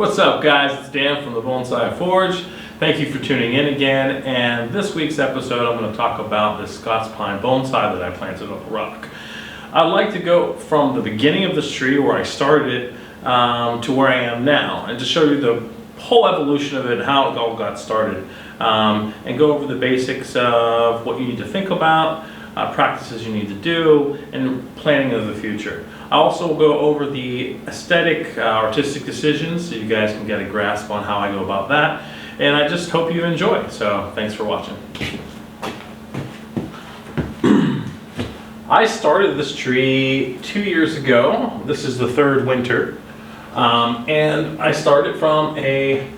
What's up, guys? It's Dan from the Bonsai Forge. Thank you for tuning in again. And this week's episode, I'm going to talk about this Scots pine bonsai that I planted on a rock. I'd like to go from the beginning of this tree, where I started it, to where I am now, and to show you the whole evolution of it and how it all got started, and go over the basics of what you need to think about, practices you need to do, and planning of the future. I also will go over the aesthetic, artistic decisions so you guys can get a grasp on how I go about that. And I just hope you enjoy. So thanks for watching. I started this tree 2 years ago. This is the third winter. And I started from a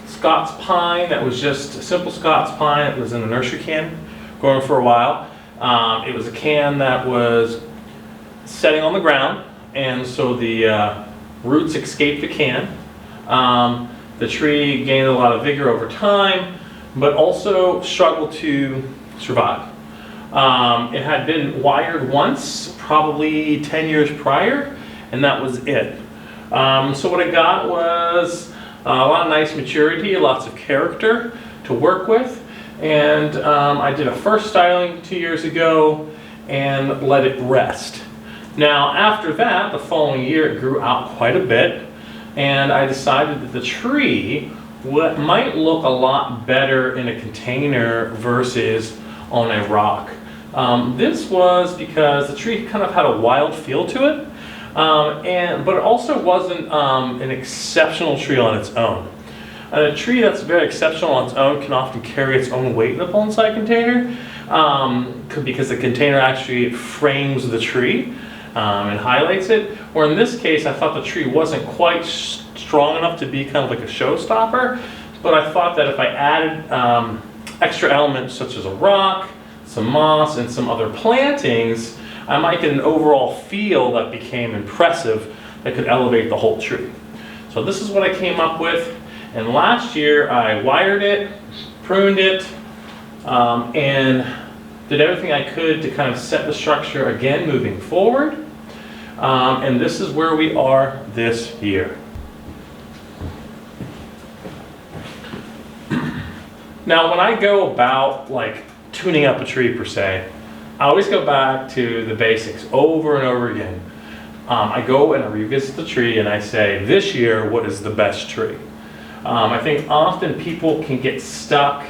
Scots pine that was just a simple Scots pine. It was in a nursery can, growing for a while. It was a can that was setting on the ground, and so the roots escaped the can. The tree gained a lot of vigor over time, but also struggled to survive. It had been wired once, probably 10 years prior, and that was it. So what I got was a lot of nice maturity, lots of character to work with, and I did a first styling 2 years ago and let it rest. Now after that, the following year, it grew out quite a bit, and I decided that the tree might look a lot better in a container versus on a rock. This was because the tree kind of had a wild feel to it, but it also wasn't an exceptional tree on its own. A tree that's very exceptional on its own can often carry its own weight in a bonsai container, because the container actually frames the tree and highlights it. Or in this case, I thought the tree wasn't quite strong enough to be kind of like a showstopper, but I thought that if I added extra elements such as a rock, some moss, and some other plantings, I might get an overall feel that became impressive, that could elevate the whole tree. So this is what I came up with, and last year I wired it, pruned it, and did everything I could to kind of set the structure again moving forward. And this is where we are this year. Now when I go about like tuning up a tree per se, I always go back to the basics over and over again. I go and I revisit the tree and I say, this year, what is the best tree? I think often people can get stuck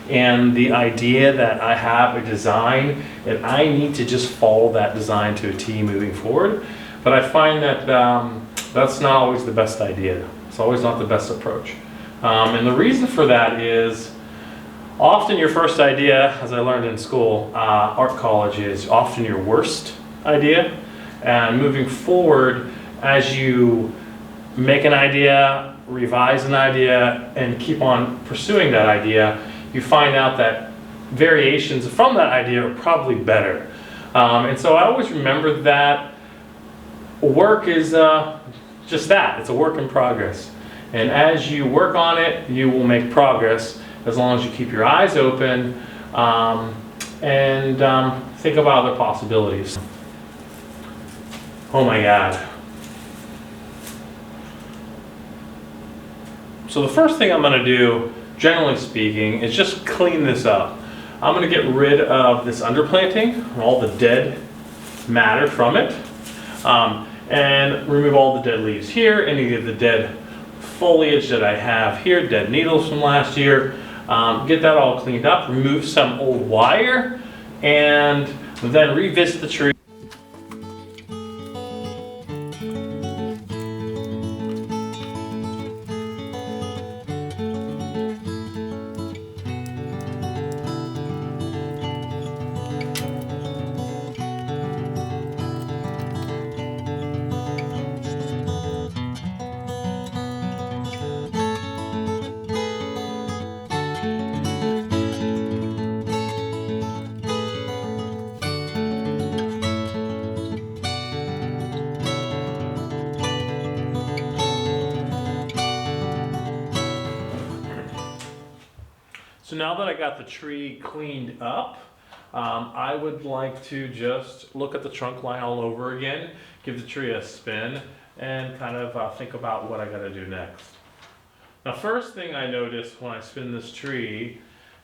in the idea that I have a design and I need to just follow that design to a T moving forward. But I find that that's not always the best idea. It's always not the best approach. And the reason for that is often your first idea, as I learned in school, art college, is often your worst idea. And moving forward, as you make an idea, revise an idea, and keep on pursuing that idea, you find out that variations from that idea are probably better. And so I always remember that work is just that. It's a work in progress. And as you work on it, you will make progress as long as you keep your eyes open and think about other possibilities. Oh my God. So the first thing I'm going to do, generally speaking, is just clean this up. I'm going to get rid of this underplanting and all the dead matter from it, and remove all the dead leaves here, any of the dead foliage that I have here, dead needles from last year. Get that all cleaned up, remove some old wire, and then revisit the tree. So now that I got the tree cleaned up, I would like to just look at the trunk line all over again, give the tree a spin, and kind of think about what I gotta do next. Now, first thing I notice when I spin this tree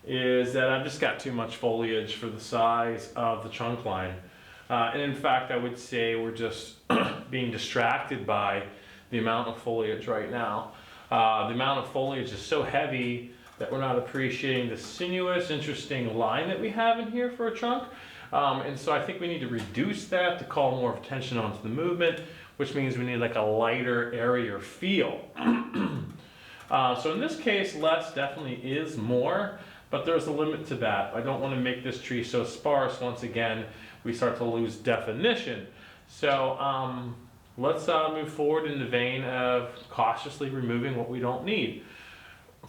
is that I've just got too much foliage for the size of the trunk line. And in fact, I would say we're just being distracted by the amount of foliage right now. The amount of foliage is so heavy that we're not appreciating the sinuous, interesting line that we have in here for a trunk. And so I think we need to reduce that to call more attention onto the movement, which means we need like a lighter, airier feel. So in this case, less definitely is more, but there's a limit to that. I don't want to make this tree so sparse. Once again, we start to lose definition. So let's move forward in the vein of cautiously removing what we don't need.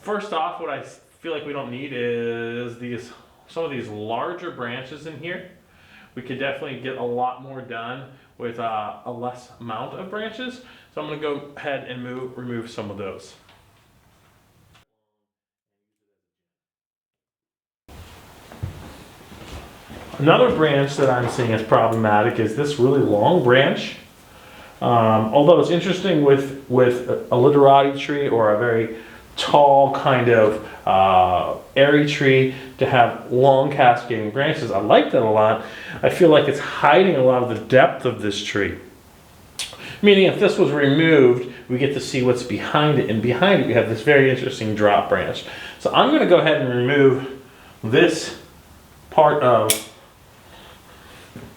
First off, what I feel like we don't need is some of these larger branches in here. We could definitely get a lot more done with a less amount of branches. So I'm going to go ahead and remove some of those. Another branch that I'm seeing as problematic is this really long branch. Although it's interesting with a literati tree or a very tall kind of airy tree to have long cascading branches. I like that a lot. I feel like it's hiding a lot of the depth of this tree. Meaning if this was removed, we get to see what's behind it, and behind it you have this very interesting drop branch. So I'm going to go ahead and remove this part of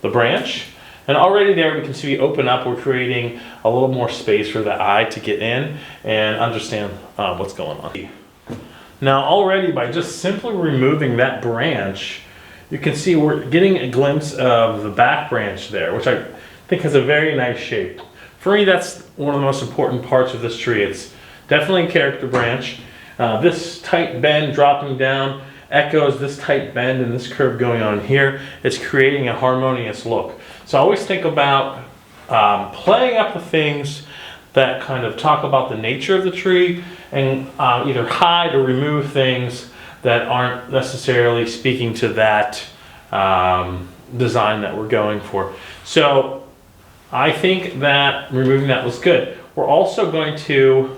the branch. And already there we can see we open up, we're creating a little more space for the eye to get in and understand what's going on. Now already by just simply removing that branch, you can see we're getting a glimpse of the back branch there, which I think has a very nice shape. For me, that's one of the most important parts of this tree. It's definitely a character branch. This tight bend dropping down echoes this tight bend and this curve going on here. It's creating a harmonious look. So I always think about playing up the things that kind of talk about the nature of the tree and either hide or remove things that aren't necessarily speaking to that design that we're going for. So I think that removing that was good. We're also going to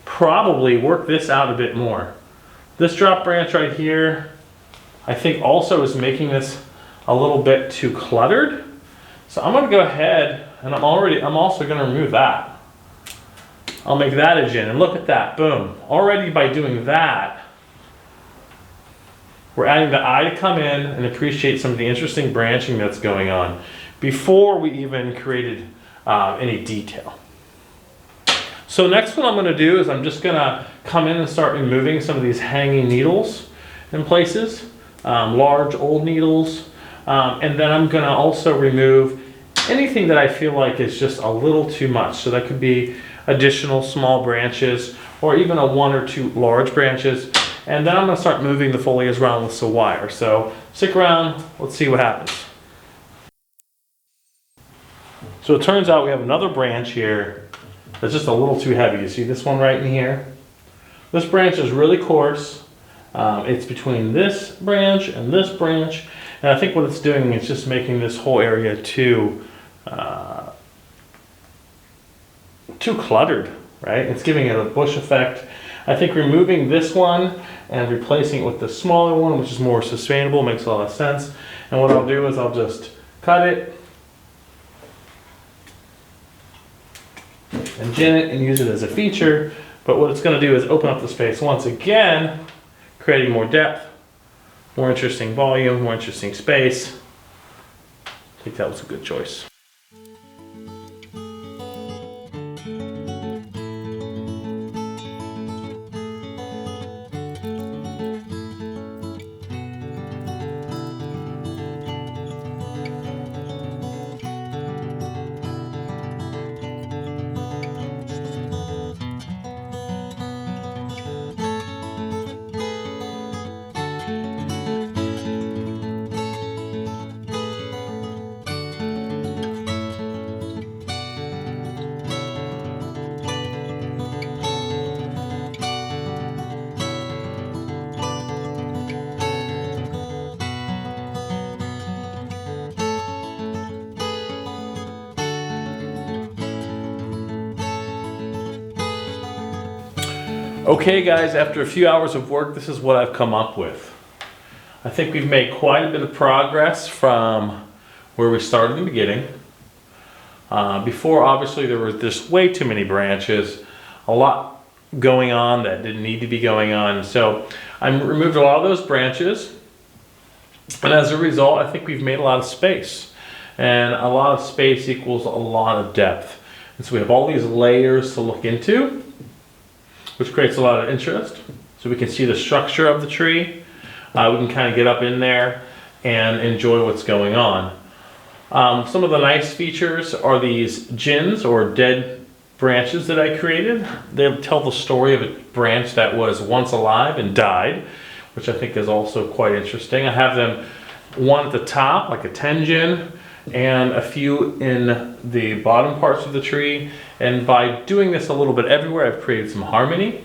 probably work this out a bit more. This drop branch right here, I think also is making this a little bit too cluttered. So I'm going to go ahead and I'm also going to remove that. I'll make that a gin and look at that, boom. Already by doing that, we're adding the eye to come in and appreciate some of the interesting branching that's going on before we even created any detail. So next what I'm going to do is I'm just going to come in and start removing some of these hanging needles in places, large old needles, and then I'm going to also remove anything that I feel like is just a little too much. So that could be additional small branches or even a one or two large branches. And then I'm going to start moving the foliage around with some wire. So stick around, let's see what happens. So it turns out we have another branch here that's just a little too heavy. You see this one right in here? This branch is really coarse. It's between this branch and this branch. And I think what it's doing is just making this whole area too cluttered, right? It's giving it a bush effect. I think removing this one and replacing it with the smaller one, which is more sustainable, makes a lot of sense. And what I'll do is I'll just cut it and gin it and use it as a feature. But what it's going to do is open up the space once again, creating more depth, more interesting volume, more interesting space. I think that was a good choice. Okay guys, after a few hours of work, this is what I've come up with. I think we've made quite a bit of progress from where we started in the beginning. Before, obviously, there were just way too many branches, a lot going on that didn't need to be going on. So I removed a lot of those branches, and as a result, I think we've made a lot of space. And a lot of space equals a lot of depth. And so we have all these layers to look into, which creates a lot of interest. So we can see the structure of the tree. We can kind of get up in there and enjoy what's going on. Some of the nice features are these gins, or dead branches, that I created. They tell the story of a branch that was once alive and died, which I think is also quite interesting. I have them one at the top, like a 10 gin, and a few in the bottom parts of the tree. And by doing this a little bit everywhere, I've created some harmony.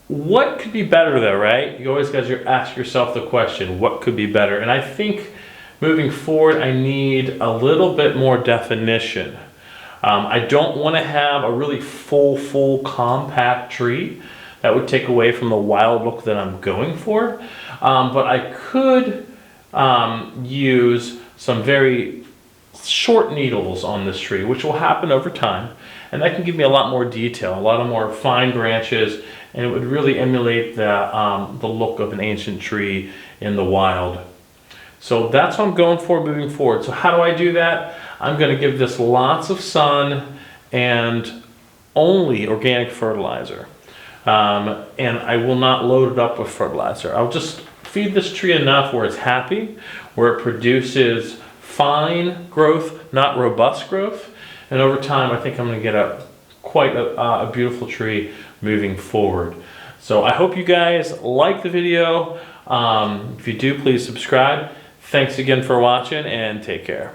What could be better though, right? You always got to ask yourself the question, what could be better? And I think moving forward, I need a little bit more definition. I don't want to have a really full compact tree. That would take away from the wild look that I'm going for. But I could use some very short needles on this tree, which will happen over time. And that can give me a lot more detail, a lot of more fine branches, and it would really emulate the look of an ancient tree in the wild. So that's what I'm going for moving forward. So how do I do that? I'm going to give this lots of sun and only organic fertilizer. And I will not load it up with fertilizer. I'll just feed this tree enough where it's happy, where it produces fine growth, not robust growth. And over time, I think I'm going to get quite a beautiful tree moving forward. So I hope you guys like the video. If you do, please subscribe. Thanks again for watching, and take care.